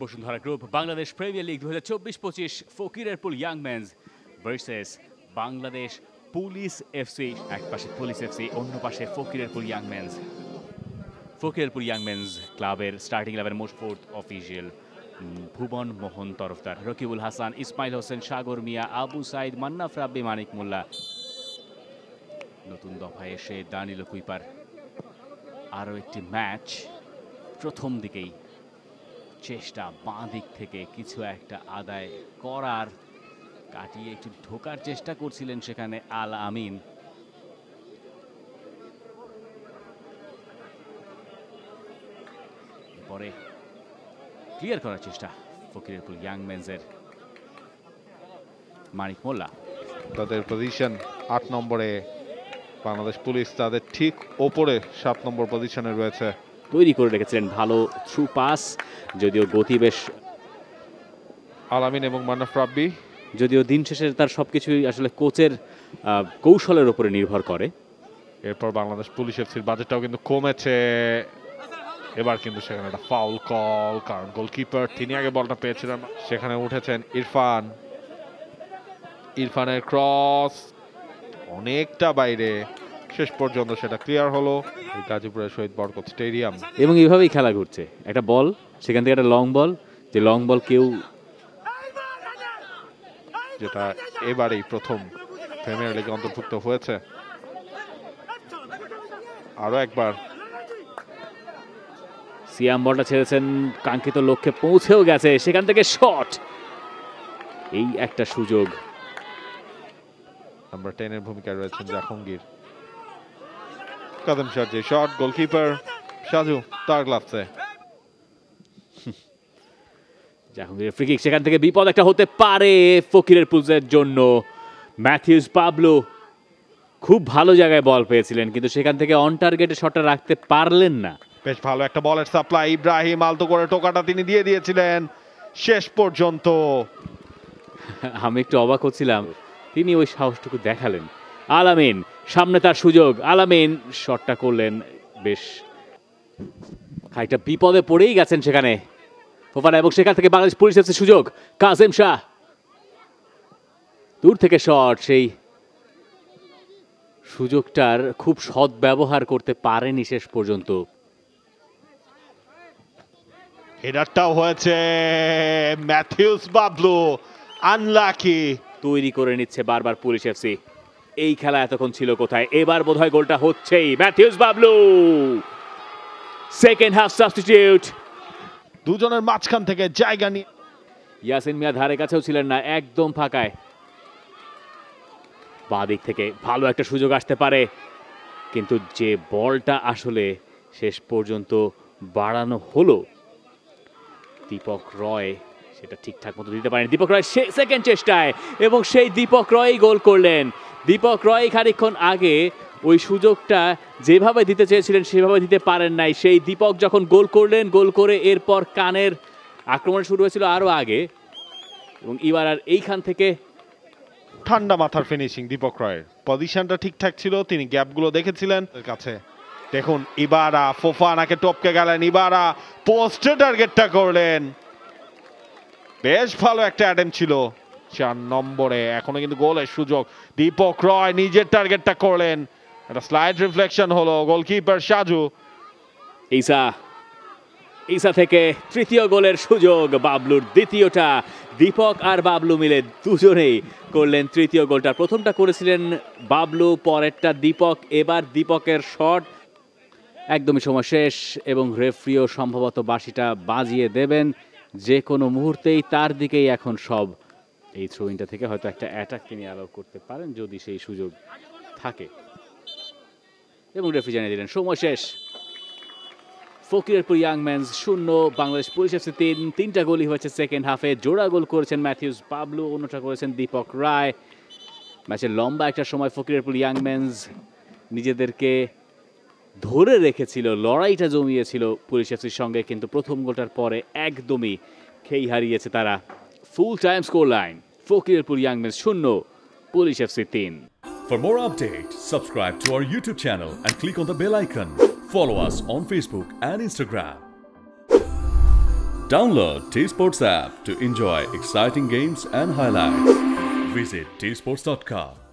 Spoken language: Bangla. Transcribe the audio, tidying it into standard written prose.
Bashundhara group Bangladesh premier league 2024-25 Fakirerpool young men's versus Bangladesh police FC. এক পাশে পুলিশ এফসি, অন্য পাশে Fakirerpool young men's. Fakirerpool young men's ক্লাবের starting 11 most fourth official Bhuban Mohan Tarafdar, Rakibul Hasan, Ismail Hossain, Sagar Mia, Abu Sayed, Mannaf Rabbi, Manik Molla. নতুন দফায় এসে দানিলো কুইপার। আরও একটি ম্যাচ। প্রথম দিকেই চেষ্টা বাঁ দিক থেকে কিছু একটা আদায় করার, কাটিয়ে একটু ঢোকার চেষ্টা করছিলেন সেখানে আল আমিন। পরে ক্লিয়ার করার চেষ্টা ফকিরেরপুল ইয়াং মেন্সের মানিক মোল্লা। তাদের পজিশন 8 নম্বরে, বাংলাদেশ পুলিশ তাদের ঠিক ওপরে 7 নম্বর পজিশনে রয়েছে। তৈরি করে রেখেছিলেন ভালো থ্রু পাস, যদিও গতি বেশ। আলামিন এবং মান্নাফ রাব্বি, যদিও দিন শেষে তার সবকিছুই আসলে কোচের কৌশলের উপরে নির্ভর করে। এরপর বাংলাদেশ পুলিশ এফসির বাজেটটাও কিন্তু কমেছে এবার, কিন্তু সেখানে একটা ফাউল কল, কারণ গোলকিপার তিনি আগে বলটা পেয়েছিলেন। সেখানে উঠেছেন ইরফান, ইরফানের ক্রস অনেকটা বাইরে, শেষ পর্যন্ত সেটা ক্লিয়ার হলো এই গাজীপুরের শহীদ বরকত স্টেডিয়াম। এবং এইভাবেই খেলা ঘুরছে, একটা বল সেখান থেকে একটা লং বল, যে লং বল কেউ, যেটা এবারেই প্রথম প্রিমিয়ার লিগে অন্তর্ভুক্ত হয়েছে। আরো একবার সিয়াম বলটা ছেড়েছেন, কাঙ্ক্ষিত লক্ষ্যে পৌঁছেও গেছে, সেখান থেকে শট। এই একটা সুযোগ। নাম্বার 10 এর ভূমিকায় রয়েছেন জাহাঙ্গীর। কদম শট, যে শট, গোলকিপার সাজু তার গ্লাভসে। জাহাঙ্গীরের ফ্রি কিক, সেখান থেকে বিপদ একটা হতে পারে ফকিরেরপুলের জন্য। ম্যাথিউস পাবলো খুব ভালো জায়গায় বল পেয়েছিলেন, কিন্তু সেখান থেকে অন টার্গেটে শটটা রাখতে পারলেন না। বেশ ভালো একটা বলের সাপ্লাই, ইব্রাহিম আলতো করে টোকাটা তিনি দিয়ে দিয়েছিলেন শেষ পর্যন্ত। আমি একটু অবাক হচ্ছিলাম, তিনি ওই সাহসটুকু দেখালেন। আলামিন, সামনে তার সুযোগ, আলামিন শটটা করলেন। বেশ খানিকটা বিপদে পড়েই গেছেন সেখানে ফোফানা, এবং সেখান থেকে বাংলাদেশ পুলিশ এফসির সুযোগ। কাসেম শাহ দূর থেকে শট, সেই সুযোগটার খুব সৎ ব্যবহার করতে পারেনি শেষ পর্যন্ত। হেডারটাও হয়েছে, ম্যাথিউস বাবলু আনলাকি। তৈরি করে নিচ্ছে বারবার পুলিশ এফসি। এই খেলা এতক্ষণ ছিল কোথায়? এবার বোধহয় গোলটা হচ্ছেই। Matheus Bablu second half substitute. দুজনের মাঝখান থেকে জায়গা নিয়ে ইয়াসিন মিয়া ধারে কাছেও ছিলেন না, একদম ফাঁকায়। বাঁ দিক থেকে ভালো একটা সুযোগ আসতে পারে, কিন্তু যে বলটা আসলে শেষ পর্যন্ত বাড়ানো হলো, দীপক রয় সেটা ঠিকঠাক মতো দিতে পারেন। দীপক রয় সেকেন্ড চেষ্টায়, এবং সেই দীপক রয়ই গোল করলেন। দীপক রয় খানিকক্ষণ আগে ওই সুযোগটা যেভাবে দিতে চেয়েছিলেন সেভাবে দিতে পারেন নাই। সেই দীপক যখন গোল করলেন, গোল করে এরপর কানের আক্রমণ শুরু হয়েছিল আরও আগে, এবং এবার আর এইখান থেকে ঠান্ডা মাথার ফিনিশিং দীপক রয়ের। পজিশনটা ঠিকঠাক ছিল, তিনি গ্যাপগুলো দেখেছিলেন কাছে। দেখুন ইবারা ফোফানাকে টপকে গেলেন, ইবারা পোস্টে টার্গেটটা করলেন। বেশ ভালো একটা অ্যাটেম্প ছিল 4 নম্বরে। এখনো কিন্তু গোলের সুযোগ। দীপক রয় নিজের টার্গেটটা করলেন, একটা স্লাইড রিফ্লেকশন হলো, গোলকিপার সাজু। ঈসা থেকে তৃতীয় গোলের সুযোগ, বাবলুর দ্বিতীয়টা। দীপক আর বাবলু মিলে দুজনেই করলেন তৃতীয় গোলটা। প্রথমটা করেছিলেন বাবলু, পরেরটা দীপক। এবার দীপকের শট। একদমই সময় শেষ, এবং রেফারিও সম্ভবত বাঁশিটা বাজিয়ে দেবেন যে কোনো মুহূর্তেই। তার দিকেই এখন সব। এই থ্রোইনটা থেকে হয়তো একটা অ্যাটাক তিনি অ্যালাউ করতে পারেন যদি সেই সুযোগ থাকে, এবং রেফারি জানিয়ে দিলেন সময় শেষ। Fakirerpool young men's 0, Bangladesh police FC 3। 3টা গোলই হয়েছে সেকেন্ড হাফে। জোড়া গোল করেছেন ম্যাথিউস পাবলু, অন্যটা করেছেন দীপক রায়। ম্যাচের লম্বা একটা সময় ফকিরেরপুল ইয়াং মেন্স নিজেদেরকে ধরে রেখেছিল, লড়াইটা জমিয়েছিল পুলিশ এফসির সঙ্গে, কিন্তু প্রথম গোলটার পরে একদমই খেই হারিয়েছে তারা। Full time score line Fakirerpool young men's 0, police FC 3। For more updates, subscribe to our YouTube channel and click on the bell icon. Follow us on Facebook and Instagram. Download T Sports app to enjoy exciting games and highlights. Visit tsports.com.